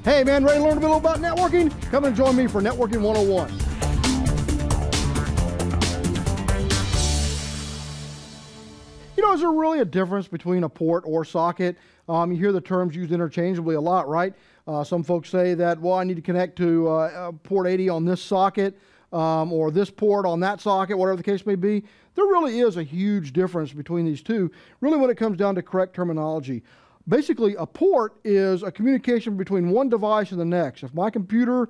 Hey man, ready to learn a little about networking? Come and join me for Networking 101. You know, is there really a difference between a port or socket? You hear the terms used interchangeably a lot, right? Some folks say that, well, I need to connect to port 80 on this socket, or this port on that socket, whatever the case may be. There really is a huge difference between these two, really when it comes down to correct terminology. Basically, a port is a communication between one device and the next. If my computer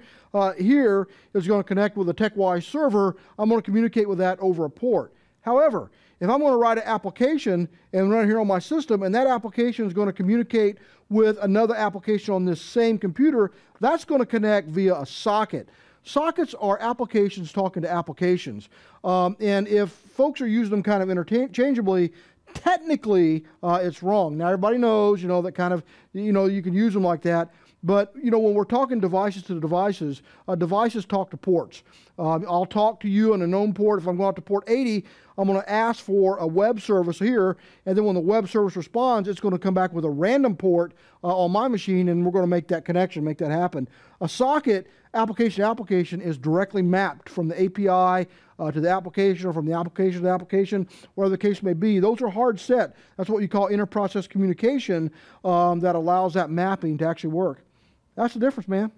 here is going to connect with a TechWise server, I'm going to communicate with that over a port. However, if I'm going to write an application and run here on my system, and that application is going to communicate with another application on this same computer, that's going to connect via a socket. Sockets are applications talking to applications. And if folks are using them kind of interchangeably, technically it's wrong. Now everybody knows, that kind of, you can use them like that. But, when we're talking devices to devices, devices talk to ports. I'll talk to you on a known port. If I'm going out to port 80, I'm going to ask for a web service here, and then when the web service responds, it's going to come back with a random port on my machine, and we're going to make that connection, make that happen. A socket, application to application, is directly mapped from the API to the application, or from the application to the application, whatever the case may be. Those are hard set. That's what you call inter-process communication that allows that mapping to actually work. That's the difference, man.